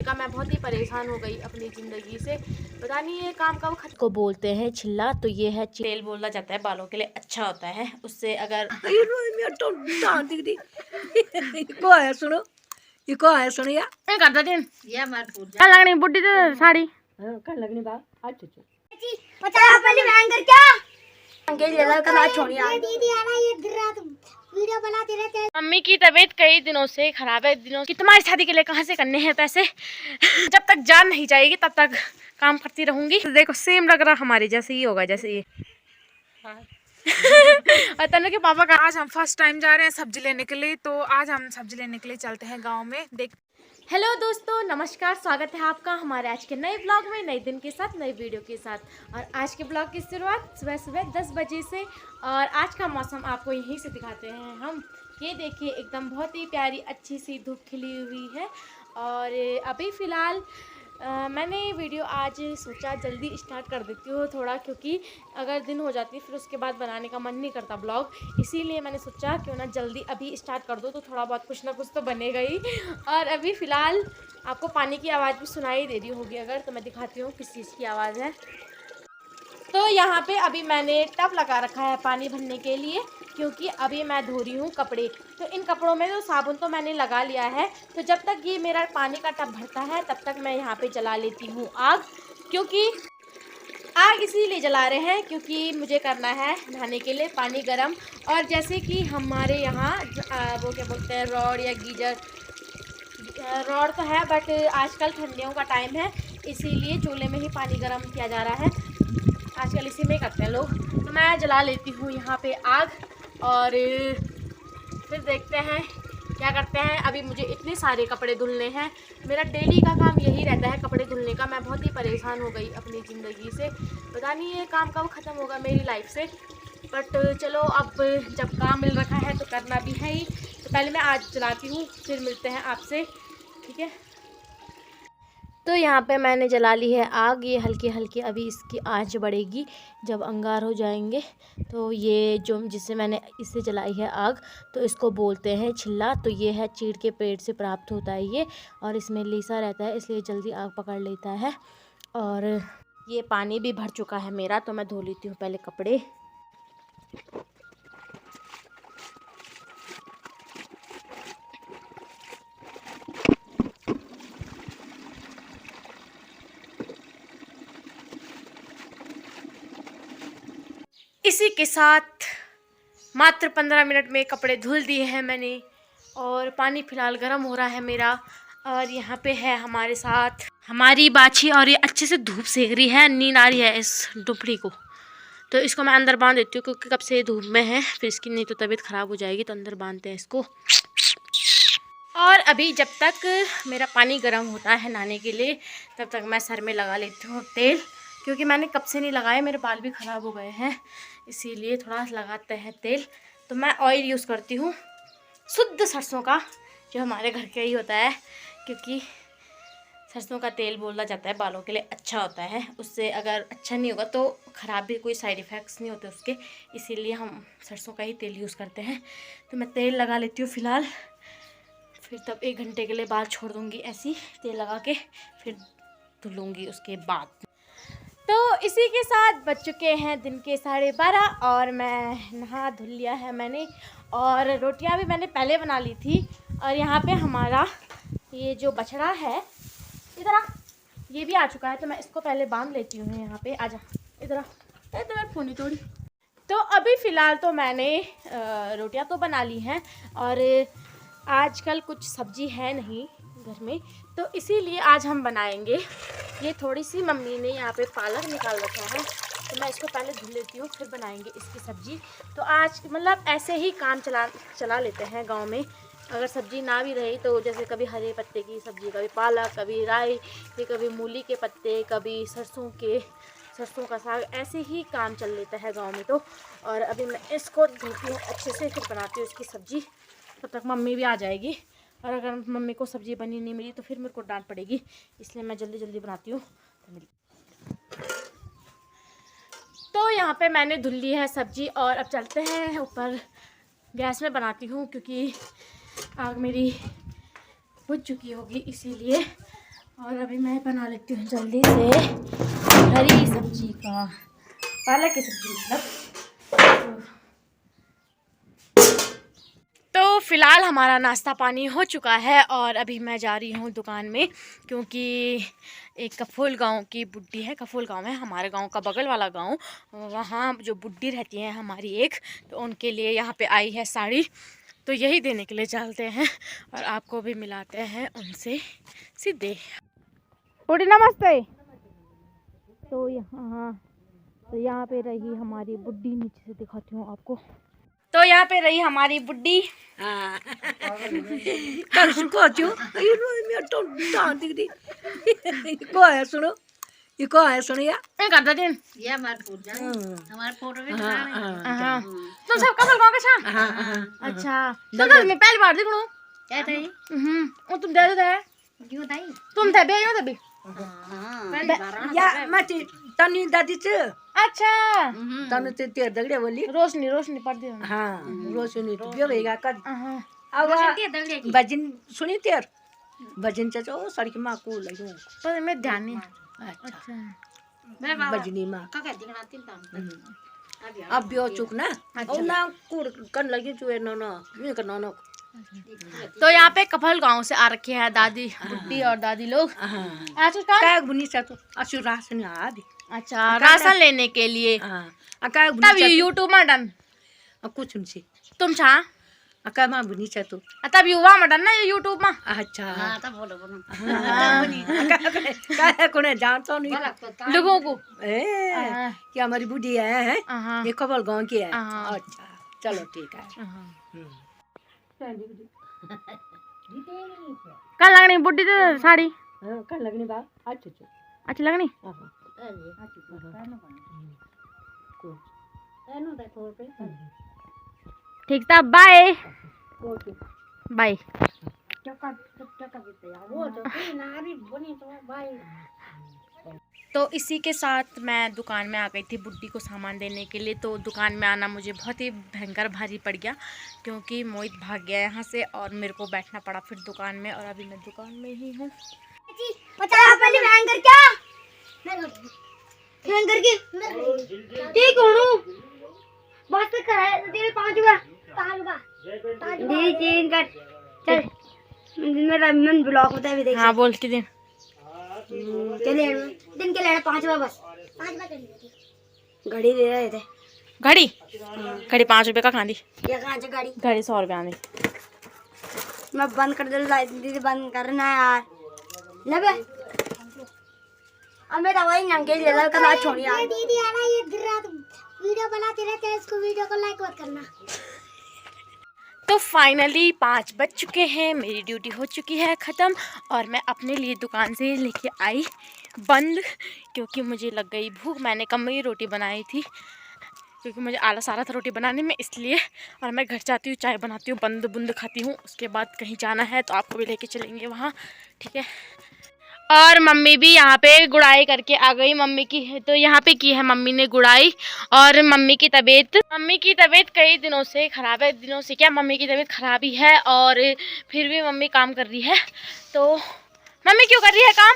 मैं बहुत ही परेशान हो गई अपनी ज़िंदगी से। पता नहीं ये काम कब खत्म को बोलते हैं छिल्ला। तो ये है तेल बोला जाता है, बालों के लिए अच्छा होता है। उससे अगर सुनो ये को है सुनो या करता दिन क्या लगनी बुड्ढी तो साड़ी कर लगनी बात अच्छा पता है पहले बैंकर क्या अंगे ले ला का छोड़ी आ दीदी आ रहा ये गिरा तुम वीडियो बनाते रहते हैं। मम्मी की तबीयत कई दिनों से खराब है। दिनों की तुम्हारी शादी के लिए कहाँ से करने हैं पैसे। जब तक जान नहीं जाएगी तब तक काम करती रहूंगी। तो देखो सेम लग रहा हमारे जैसे ही होगा जैसे ये। और तनु के पापा का आज हम फर्स्ट टाइम जा रहे हैं सब्जी लेने के लिए, तो आज हम सब्जी लेने के लिए चलते हैं गांव में। देख हेलो दोस्तों, नमस्कार, स्वागत है आपका हमारे आज के नए ब्लॉग में, नए दिन के साथ, नई वीडियो के साथ। और आज के ब्लॉग की शुरुआत सुबह सुबह 10 बजे से। और आज का मौसम आपको यहीं से दिखाते हैं हम। ये देखिए एकदम बहुत ही प्यारी अच्छी सी धूप खिली हुई है। और अभी फ़िलहाल मैंने वीडियो आज सोचा जल्दी स्टार्ट कर देती हूँ थोड़ा, क्योंकि अगर दिन हो जाती फिर उसके बाद बनाने का मन नहीं करता ब्लॉग। इसीलिए मैंने सोचा क्यों ना जल्दी अभी स्टार्ट कर दो, तो थोड़ा बहुत कुछ ना कुछ तो बनेगा ही। और अभी फ़िलहाल आपको पानी की आवाज़ भी सुनाई दे रही होगी अगर, तो मैं दिखाती हूँ किस चीज़ की आवाज़ है। तो यहाँ पे अभी मैंने टब लगा रखा है पानी भरने के लिए, क्योंकि अभी मैं धो रही हूँ कपड़े। तो इन कपड़ों में तो साबुन तो मैंने लगा लिया है। तो जब तक ये मेरा पानी का टब भरता है तब तक मैं यहाँ पे जला लेती हूँ आग। क्योंकि आग इसीलिए जला रहे हैं क्योंकि मुझे करना है नहाने के लिए पानी गर्म। और जैसे कि हमारे यहाँ वो क्या बोलते हैं, रॉड या गीजर, रॉड तो है बट आजकल ठंडियों का टाइम है, इसीलिए चूल्हे में ही पानी गर्म किया जा रहा है। आजकल इसी में करते हैं लोग। तो मैं जला लेती हूँ यहाँ पे आग और फिर देखते हैं क्या करते हैं। अभी मुझे इतने सारे कपड़े धुलने हैं। मेरा डेली का काम यही रहता है कपड़े धुलने का। मैं बहुत ही परेशान हो गई अपनी ज़िंदगी से। पता नहीं ये काम कब ख़त्म होगा मेरी लाइफ से। बट चलो, अब जब काम मिल रखा है तो करना भी है ही। तो पहले मैं आज जलाती हूँ, फिर मिलते हैं आपसे, ठीक है। तो यहाँ पे मैंने जला ली है आग। ये हल्की हल्की अभी इसकी आंच बढ़ेगी जब अंगार हो जाएंगे। तो ये जो जिससे मैंने इससे जलाई है आग, तो इसको बोलते हैं छिल्ला। तो ये है चीड़ के पेड़ से प्राप्त होता है ये, और इसमें लीसा रहता है, इसलिए जल्दी आग पकड़ लेता है। और ये पानी भी भर चुका है मेरा, तो मैं धो लेती हूँ पहले कपड़े। इसी के साथ मात्र 15 मिनट में कपड़े धुल दिए हैं मैंने। और पानी फ़िलहाल गर्म हो रहा है मेरा। और यहाँ पे है हमारे साथ हमारी बाछी, और ये अच्छे से धूप सेक रही है। नींद आ रही है इस दुपड़ी को, तो इसको मैं अंदर बांध देती हूँ क्योंकि कब से धूप में है, फिर इसकी नहीं तो तबीयत ख़राब हो जाएगी। तो अंदर बांधते हैं इसको। और अभी जब तक मेरा पानी गर्म होता है नहाने के लिए, तब तक मैं सर में लगा लेती हूँ तेल, क्योंकि मैंने कब से नहीं लगाए, मेरे बाल भी ख़राब हो गए हैं, इसीलिए थोड़ा लगाते हैं तेल। तो मैं ऑयल यूज़ करती हूँ शुद्ध सरसों का, जो हमारे घर का ही होता है, क्योंकि सरसों का तेल बोला जाता है बालों के लिए अच्छा होता है। उससे अगर अच्छा नहीं होगा तो ख़राब भी, कोई साइड इफ़ेक्ट्स नहीं होते उसके, इसीलिए हम सरसों का ही तेल यूज़ करते हैं। तो मैं तेल लगा लेती हूँ फ़िलहाल, फिर तब 1 घंटे के लिए बाल छोड़ दूँगी ऐसी तेल लगा के, फिर धुलूँगी उसके बाद। तो इसी के साथ बज चुके हैं दिन के 12:30 और मैं नहा धुल लिया है मैंने। और रोटियां भी मैंने पहले बना ली थी। और यहाँ पे हमारा ये जो बछड़ा है, इधर आ, ये भी आ चुका है। तो मैं इसको पहले बांध लेती हूँ यहाँ पे। आजा इधर आ, इधर फोनी थोड़ी। तो अभी फ़िलहाल तो मैंने रोटियां तो बना ली हैं, और आजकल कुछ सब्जी है नहीं घर में, तो इसीलिए आज हम बनाएंगे। ये थोड़ी सी मम्मी ने यहाँ पे पालक निकाल रखा है, तो मैं इसको पहले धुल लेती हूँ, फिर बनाएंगे इसकी सब्ज़ी। तो आज मतलब ऐसे ही काम चला लेते हैं गांव में। अगर सब्ज़ी ना भी रही तो जैसे कभी हरे पत्ते की सब्ज़ी, कभी पालक, कभी राई, फिर कभी मूली के पत्ते, कभी सरसों का साग, ऐसे ही काम चल लेता है गाँव में। तो और अभी मैं इसको धोती हूँ अच्छे से, फिर बनाती हूँ इसकी सब्ज़ी। तब तक मम्मी भी आ जाएगी, और अगर मम्मी को सब्ज़ी बनी नहीं मिली तो फिर मेरे को डांट पड़ेगी, इसलिए मैं जल्दी जल्दी बनाती हूँ। तो यहाँ पे मैंने धुल ली है सब्ज़ी, और अब चलते हैं ऊपर गैस में बनाती हूँ, क्योंकि आग मेरी बुझ चुकी होगी इसीलिए। अभी मैं बना लेती हूँ जल्दी से हरी सब्जी का, पालक की सब्जी मतलब। तो फिलहाल हमारा नाश्ता पानी हो चुका है और अभी मैं जा रही हूँ दुकान में, क्योंकि एक कफूल गांव की बुड्ढी है, कफूल गांव है हमारे गांव का बगल वाला गांव, वहाँ जो बुड्ढी रहती है हमारी एक, तो उनके लिए यहाँ पे आई है साड़ी, तो यही देने के लिए चलते हैं और आपको भी मिलाते हैं उनसे सीधे। बुड्ढी नमस्ते। तो यहाँ पे रही हमारी बुड्ढी, नीचे से दिखाती हूँ आपको। तो यहाँ पे रही हमारी बुड्ढी। सुनो ये को है सुनो यार करता दिन ये हमारे फोटो भी हाँ तुम सब कपल गाँव के छा। अच्छा तो मैं पहली बार देख लूँ क्या था ये? वो तुम दे दे क्यों था ये? तुम थे बे तभी। या मत तनी दादी से अच्छा तनु ते तेर दगड़े बोली रोशनी रोशनी पड़ दी। हाँ रोशनी तो क्यों रहेगा कद हाँ अब भजन सुनी तेर भजन चचो सड़क माँ को लगे पर मैं ध्यान नहीं। अच्छा अच्छा भजनी माँ क्या कहती हैं तीन टाइम अब भी चुक ना और ना कुड़ कन लगी जो है ना ये करना ना। तो यहाँ पे कफल गांव से आ रखे हैं दादी बुड्ढी और दादी लोग। आज का काय बुनी सा तो असु राशन आ दे। अच्छा राशन लेने के लिए। हां काय तब बुनी यूट्यूब में डन कुछ नहीं तुम छा काय मां बुनी सा तो तब युवा में डन ना यूट्यूब में। अच्छा हाँ तब बोलो काय कोने जानता नहीं लोगों को ए कि हमारी बुढ़ी है ये कबल गांव की है। हाँ। अच्छा चलो ठीक है। कल लगनी बुड्ढी तो साड़ी कल लगनी बात अच्छी लगनी। ठीक था बाय बाय। तो इसी के साथ मैं दुकान में आ गई थी बुड्ढी को सामान देने के लिए। तो दुकान में आना मुझे बहुत ही भयंकर भारी पड़ गया, क्योंकि मोहित भाग गया यहाँ से और मेरे को बैठना पड़ा फिर दुकान में, और अभी मैं दुकान में ही हूँ। पहले हैंगर क्या हैंगर की ठीक हूँ बस कराए तेरे 5 हुआ दी चेंज कर चल मेरा मन ब्लॉक होता है भी देख। हाँ बोल के दिन चले दिन के लेना 5 हुआ बस 5 हुआ घड़ी दे रहे थे। घड़ी घड़ी 5 रुपए का खांदी ये कहाँ से गाड़ी घड़ी 100 रुपये आंदी। मैं बंद कर दे दीदी बंद करना है यार लबे अब मैं दवाई नंगे ले ला कल छोड़ी यार दीदी आ रहा ये रात वीडियो बनाते रहते हैं इसको वीडियो को लाइक मत करना। तो फाइनली 5 बज चुके हैं, मेरी ड्यूटी हो चुकी है ख़त्म और मैं अपने लिए दुकान से लेके आई बंद, क्योंकि मुझे लग गई भूख। मैंने कम ही रोटी बनाई थी क्योंकि मुझे आलस आ रहा था रोटी बनाने में, इसलिए। और मैं घर जाती हूँ चाय बनाती हूँ बंद बुंद खाती हूँ, उसके बाद कहीं जाना है तो आपको भी लेके चलेंगे वहाँ, ठीक है। और मम्मी भी यहाँ पे गुड़ाई करके आ गई मम्मी की है, तो यहाँ पे की है मम्मी ने गुड़ाई। और मम्मी की तबीयत कई दिनों से ख़राब है, दिनों से क्या मम्मी की तबीयत ख़राब ही है, और फिर भी मम्मी काम कर रही है। तो मम्मी क्यों कर रही है काम?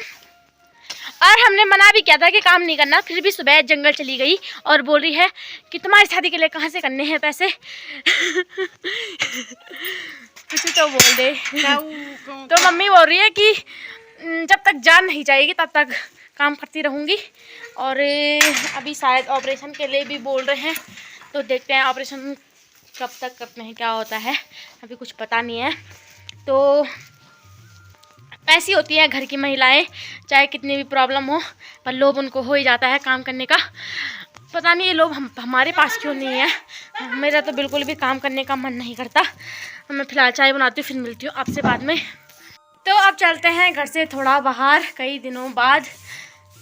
और हमने मना भी किया था कि काम नहीं करना, फिर भी सुबह जंगल चली गई और बोल रही है कि तुम्हारी शादी के लिए कहाँ से करने हैं पैसे। कुछ तो बोल दे। तो मम्मी बोल रही है कि जब तक जान नहीं जाएगी तब तक काम करती रहूँगी। और अभी शायद ऑपरेशन के लिए भी बोल रहे हैं, तो देखते हैं ऑपरेशन कब तक करते हैं, क्या होता है अभी कुछ पता नहीं है। तो ऐसी होती हैं घर की महिलाएं, चाहे कितनी भी प्रॉब्लम हो पर लोभ उनको हो ही जाता है काम करने का। पता नहीं ये लोग हमारे पास क्यों नहीं है। मेरा तो बिल्कुल भी काम करने का मन नहीं करता। मैं फ़िलहाल चाय बनाती हूँ, फिर मिलती हूँ आपसे बाद में। तो अब चलते हैं घर से थोड़ा बाहर कई दिनों बाद।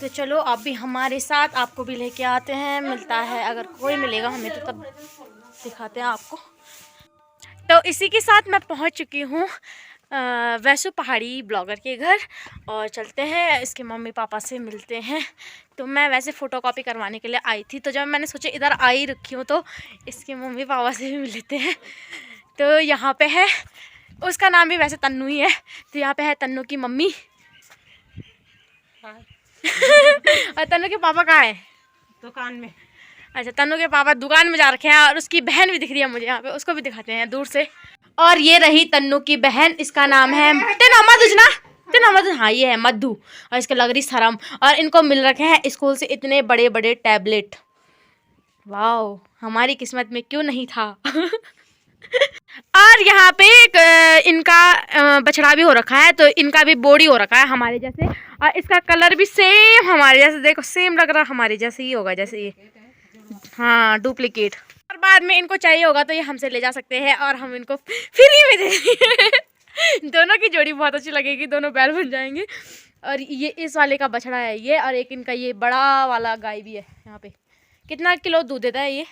तो चलो आप भी हमारे साथ, आपको भी लेके आते हैं, मिलता है अगर कोई मिलेगा हमें तो तब दिखाते हैं आपको। तो इसी के साथ मैं पहुंच चुकी हूँ वैसु पहाड़ी ब्लॉगर के घर, और चलते हैं इसके मम्मी पापा से मिलते हैं। तो मैं वैसे फ़ोटोकॉपी करवाने के लिए आई थी, तो जब मैंने सोचा इधर आई रखी हूँ तो इसके मम्मी पापा से भी मिल लेते हैं। तो यहाँ पे है, उसका नाम भी वैसे तन्नू ही है, तो यहाँ पे है तन्नू की मम्मी। और तन्नू के पापा कहाँ है? दुकान में। अच्छा, तन्नू के पापा दुकान में जा रखे हैं और उसकी बहन भी दिख रही है मुझे यहाँ पे, उसको भी दिखाते हैं दूर से। और ये रही तन्नू की बहन, इसका नाम है मधु। हाँ, ये है मधु। और इसको लग रही शर्म। और इनको मिल रखे हैं स्कूल से इतने बड़े बड़े टैबलेट। वाओ, हमारी किस्मत में क्यों नहीं था। और यहाँ पे इनका बछड़ा भी हो रखा है, तो इनका भी बॉडी हो रखा है हमारे जैसे। और इसका कलर भी सेम हमारे जैसे, देखो सेम लग रहा, हमारे जैसे ही होगा जैसे ये। हाँ, डुप्लीकेट। और बाद में इनको चाहिए होगा तो ये हमसे ले जा सकते हैं और हम इनको फ्री में दे देंगे। दोनों की जोड़ी बहुत अच्छी लगेगी, दोनों बैल बन जाएंगे। और ये इस वाले का बछड़ा है ये, और एक इनका ये बड़ा वाला गाय भी है यहाँ पे। कितना किलो दूध देता है ये?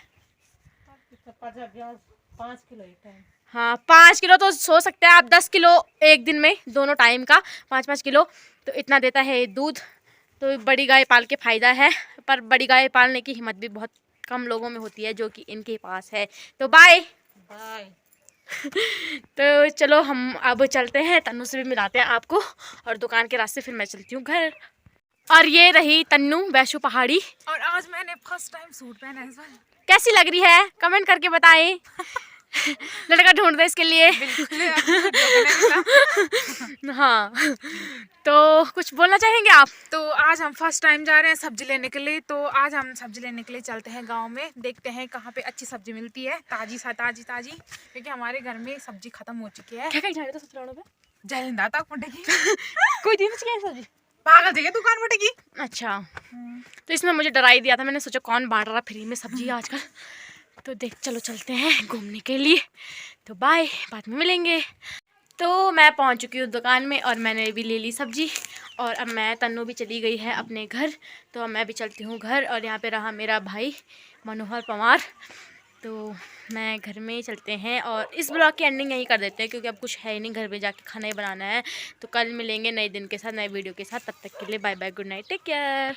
5 किलो एक टाइम। हाँ, 5 किलो तो सो सकते हैं आप, 10 किलो एक दिन में, दोनों टाइम का 5-5 किलो, तो इतना देता है ये दूध। तो बड़ी गाय पाल के फ़ायदा है, पर बड़ी गाय पालने की हिम्मत भी बहुत कम लोगों में होती है, जो कि इनके पास है। तो बाय। तो चलो हम अब चलते हैं, तन्नू से भी मिलाते हैं आपको, और दुकान के रास्ते फिर मैं चलती हूँ घर। और ये रही तन्नू वैशु पहाड़ी। और आज मैंने फर्स्ट टाइम सूट पहना है इस बार। कैसी लग रही है कमेंट करके बताएं। लड़का ढूंढ दे इसके लिए। हाँ, तो कुछ बोलना चाहेंगे आप? तो आज हम फर्स्ट टाइम जा रहे हैं सब्जी लेने के लिए, तो आज हम सब्जी लेने के लिए चलते हैं गांव में, देखते हैं कहाँ पे अच्छी सब्जी मिलती है, ताजी क्योंकि हमारे घर में सब्जी खत्म हो चुकी है। क्या जा रहे थे ससुरालों पे? जलिंदा तक पड़ेगी। कोई दिन चाहिए सब्जी? पागल जगह दुकान पड़ेगी। अच्छा, तो इसने मुझे डरा ही दिया था, मैंने सोचा कौन बांट रहा फ्री में सब्जी आजकल। तो चलो चलते हैं घूमने के लिए। तो बाय, बाद में मिलेंगे। तो मैं पहुंच चुकी हूँ दुकान में और मैंने भी ले ली सब्जी, और अब तन्नू भी चली गई है अपने घर, तो अब मैं भी चलती हूँ घर। और यहाँ पे रहा मेरा भाई मनोहर पवार। तो मैं घर में चलते हैं, और इस ब्लॉग की एंडिंग यहीं कर देते हैं, क्योंकि अब कुछ है ही नहीं, घर में जाके खाना ही बनाना है। तो कल मिलेंगे नए दिन के साथ, नए वीडियो के साथ। तब तक के लिए bye bye, good night, take care.